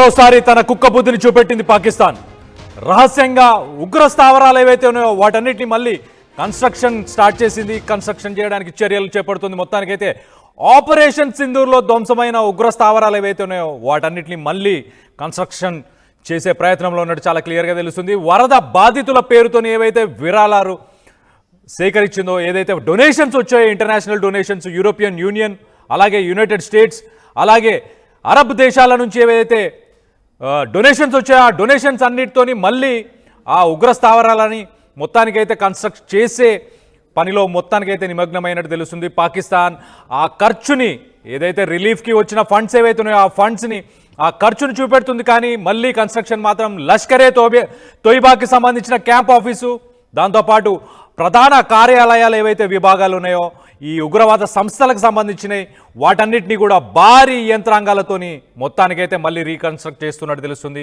మరోసారి తన కుక్క బుద్ధిని చూపెట్టింది పాకిస్తాన్. రహస్యంగా ఉగ్ర స్థావరాలు ఏవైతే ఉన్నాయో వాటన్నిటిని మళ్ళీ కన్స్ట్రక్షన్ స్టార్ట్ చేసింది. కన్స్ట్రక్షన్ చేయడానికి చర్యలు చేపడుతుంది. మొత్తానికైతే ఆపరేషన్ సింధూర్లో ధ్వంసమైన ఉగ్ర స్థావరాలు ఏవైతే ఉన్నాయో వాటన్నిటిని మళ్ళీ కన్స్ట్రక్షన్ చేసే ప్రయత్నంలో ఉన్నట్టు చాలా క్లియర్గా తెలుస్తుంది. వరద బాధితుల పేరుతో ఏవైతే విరాళాలు సేకరించిందో, ఏదైతే డొనేషన్స్ వచ్చాయో, ఇంటర్నేషనల్ డొనేషన్స్, యూరోపియన్ యూనియన్, అలాగే యునైటెడ్ స్టేట్స్, అలాగే అరబ్ దేశాల నుంచి ఏవైతే డొనేషన్స్ వచ్చాయో ఆ డొనేషన్స్ అన్నిటితోని మళ్ళీ ఆ ఉగ్ర స్థావరాలని మొత్తానికైతే కన్స్ట్రక్ట్ చేసే పనిలో మొత్తానికైతే నిమగ్నమైనట్టు తెలుస్తుంది. పాకిస్తాన్ ఆ ఖర్చుని, ఏదైతే రిలీఫ్కి వచ్చిన ఫండ్స్ ఏవైతే ఉన్నాయో ఆ ఫండ్స్ని, ఆ ఖర్చును చూపెడుతుంది. కానీ మళ్ళీ కన్స్ట్రక్షన్ మాత్రం లష్కరే తోయిబాకి సంబంధించిన క్యాంప్ ఆఫీసు, దాంతోపాటు ప్రధాన కార్యాలయాలు ఏవైతే విభాగాలు ఉన్నాయో ఈ ఉగ్రవాద సంస్థలకు సంబంధించినవి వాటన్నిటినీ కూడా భారీ యంత్రాంగాలతోని మొత్తానికైతే మళ్ళీ రీకన్స్ట్రక్ట్ చేస్తున్నట్టు తెలుస్తుంది.